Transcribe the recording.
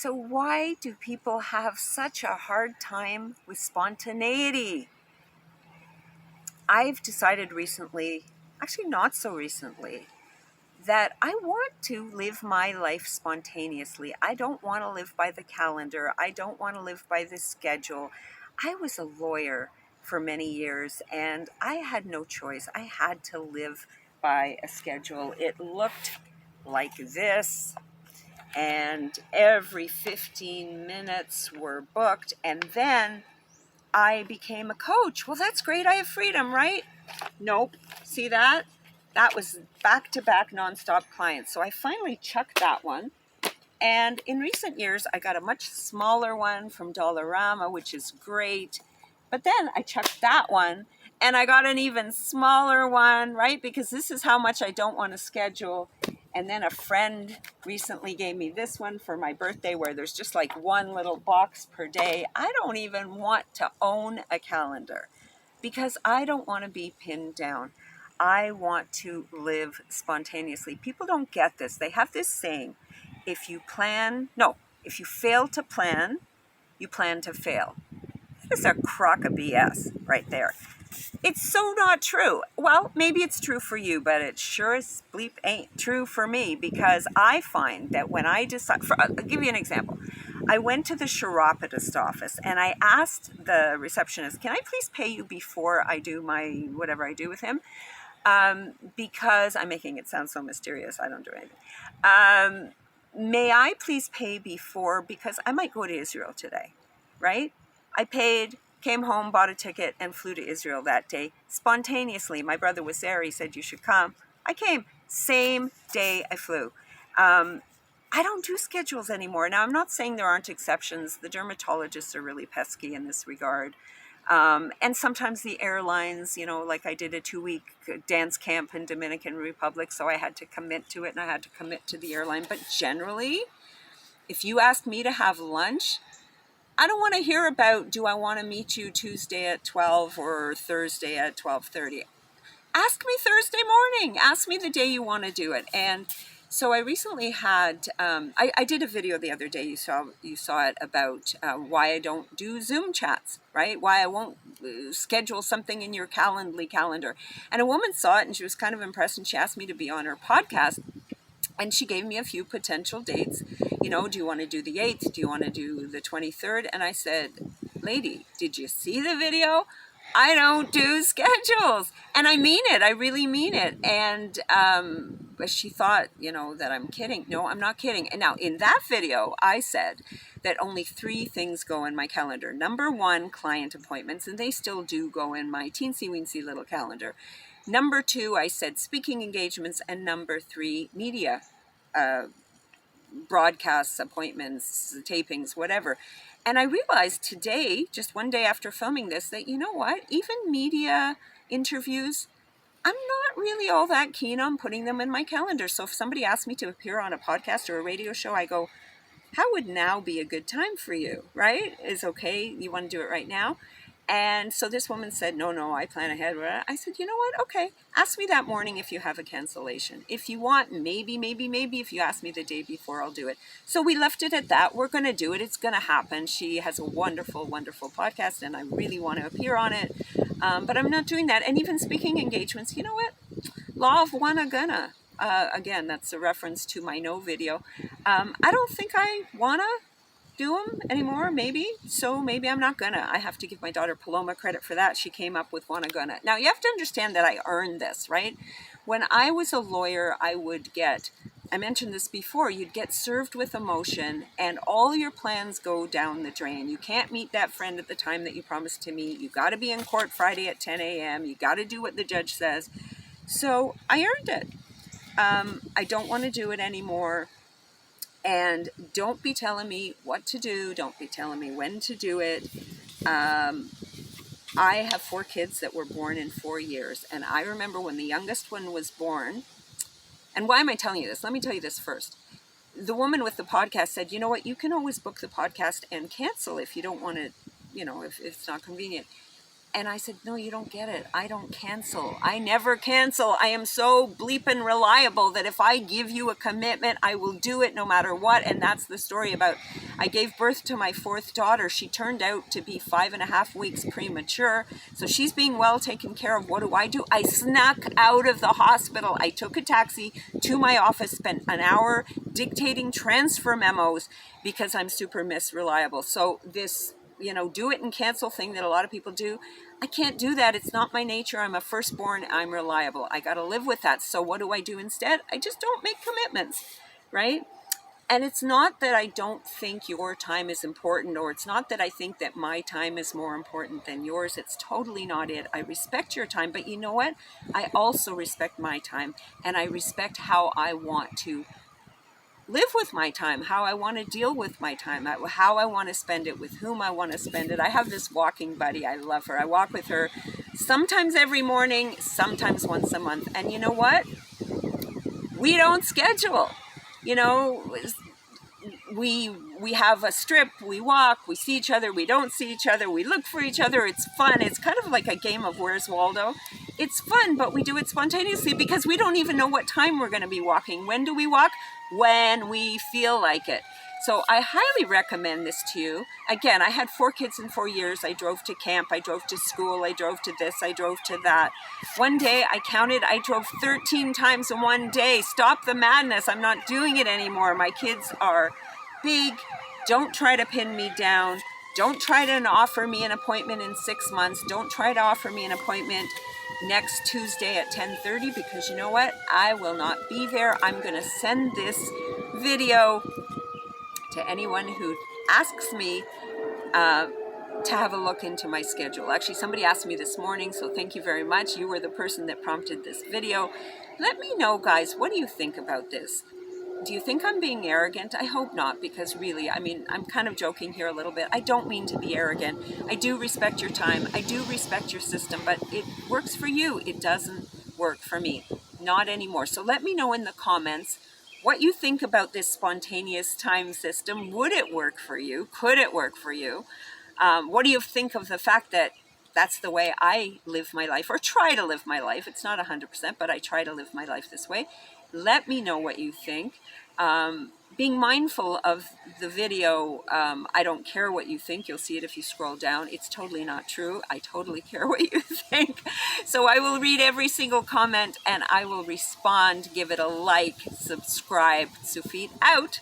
So why do people have such a hard time with spontaneity? I've decided recently, actually not so recently, that I want to live my life spontaneously. I don't want to live by the calendar. I don't want to live by the schedule. I was a lawyer for many years and I had no choice. I had to live by a schedule. It looked like this, and every 15 minutes were booked, and then I became a coach. Well, that's great. I have freedom, right? Nope. See that? That was back-to-back nonstop clients. So I finally chucked that one. And in recent years, I got a much smaller one from Dollarama, which is great. But then I chucked that one and I got an even smaller one, right? Because this is how much I don't want to schedule. And then a friend recently gave me this one for my birthday where there's just like one little box per day. I don't even want to own a calendar because I don't want to be pinned down. I want to live spontaneously. People don't get this. They have this saying, if you fail to plan, you plan to fail. It's a crock of BS right there. It's so not true. Well, maybe it's true for you, but it sure as bleep ain't true for me, because I find that when I decide, I'll give you an example. I went to the chiropodist office and I asked the receptionist, can I please pay you before I do my whatever I do with him? Because I'm making it sound so mysterious. I don't do anything. May I please pay before, because I might go to Israel today, right? I paid, came home, bought a ticket, and flew to Israel that day spontaneously. My brother was there. He said, you should come. I came. Same day I flew. I don't do schedules anymore. Now, I'm not saying there aren't exceptions. The dermatologists are really pesky in this regard. And sometimes the airlines, like I did a 2-week dance camp in Dominican Republic, so I had to commit to it and I had to commit to the airline. But generally, if you ask me to have lunch, I don't want to hear about, do I want to meet you Tuesday at 12 or Thursday at 12:30? Ask me Thursday morning. Ask me the day you want to do it. And so I recently had, I did a video the other day, you saw it, about why I don't do Zoom chats, right? Why I won't schedule something in your Calendly calendar. And a woman saw it and she was kind of impressed and she asked me to be on her podcast. And she gave me a few potential dates. Do you want to do the 8th? Do you want to do the 23rd? And I said, lady, did you see the video? I don't do schedules. And I mean it. I really mean it. And but she thought, that I'm kidding. No, I'm not kidding. And now in that video, I said that only 3 things go in my calendar. Number 1, client appointments, and they still do go in my teensy-weensy little calendar. Number 2, I said speaking engagements, and number 3, media, broadcasts, appointments, tapings, whatever. And I realized today, just one day after filming this, that even media interviews, I'm not really all that keen on putting them in my calendar. So if somebody asks me to appear on a podcast or a radio show, I go, how would now be a good time for you, right? Is okay, you want to do it right now? And so this woman said, no, I plan ahead. I said, you know what? Okay, ask me that morning if you have a cancellation. If you want, maybe, if you ask me the day before, I'll do it. So we left it at that. We're going to do it. It's going to happen. She has a wonderful, wonderful podcast, and I really want to appear on it. But I'm not doing that. And even speaking engagements, you know what? Law of one gonna. Again, that's a reference to my no video. I don't think I want to do them anymore, maybe. So maybe I'm not gonna. I have to give my daughter Paloma credit for that. She came up with wanna gonna. Now you have to understand that I earned this, right? When I was a lawyer, I mentioned this before, you'd get served with a motion and all your plans go down the drain. You can't meet that friend at the time that you promised to meet. You got to be in court Friday at 10 a.m. You got to do what the judge says. So I earned it. I don't want to do it anymore. And don't be telling me what to do. Don't be telling me when to do it. I have 4 kids that were born in 4 years. And I remember when the youngest one was born. And why am I telling you this? Let me tell you this first. The woman with the podcast said, you know what? You can always book the podcast and cancel if you don't want to, if it's not convenient. And I said, no, you don't get it. I don't cancel. I never cancel. I am so bleeping reliable that if I give you a commitment, I will do it no matter what. And that's the story about, I gave birth to my 4th daughter. She turned out to be 5.5 weeks premature. So she's being well taken care of. What do? I snuck out of the hospital. I took a taxi to my office, spent an hour dictating transfer memos because I'm super misreliable. So this, do it and cancel thing that a lot of people do, I can't do that. It's not my nature. I'm a firstborn. I'm reliable. I got to live with that. So what do I do instead? I just don't make commitments, right? And it's not that I don't think your time is important, or it's not that I think that my time is more important than yours. It's totally not it. I respect your time, but you know what? I also respect my time, and I respect how I want to live with my time, how I want to deal with my time, how I want to spend it, with whom I want to spend it. I have this walking buddy. I love her. I walk with her sometimes every morning, sometimes once a month. And you know what? We don't schedule. We have a strip, we walk, we see each other, we don't see each other, we look for each other. It's fun. It's kind of like a game of Where's Waldo. It's fun, but we do it spontaneously because we don't even know what time we're going to be walking. When do we walk? When we feel like it. So I highly recommend this to you. Again, I had 4 kids in 4 years. I drove to camp, I drove to school, I drove to this, I drove to that. One day I counted, I drove 13 times in one day. Stop the madness. I'm not doing it anymore. My kids are big. Don't try to pin me down. Don't try to offer me an appointment in 6 months. Don't try to offer me an appointment next Tuesday at 10:30, because you know what? I will not be there. I'm going to send this video to anyone who asks me to have a look into my schedule. Actually, somebody asked me this morning, so thank you very much. You were the person that prompted this video. Let me know, guys, what do you think about this? Do you think I'm being arrogant? I hope not, because really, I'm kind of joking here a little bit. I don't mean to be arrogant. I do respect your time. I do respect your system, but it works for you. It doesn't work for me. Not anymore. So let me know in the comments what you think about this spontaneous time system. Would it work for you? Could it work for you? What do you think of the fact that that's the way I live my life, or try to live my life? It's not 100%, but I try to live my life this way. Let me know what you think. Being mindful of the video, I don't care what you think. You'll see it if you scroll down. It's totally not true. I totally care what you think. So I will read every single comment and I will respond. Give it a like, subscribe. Sufit out.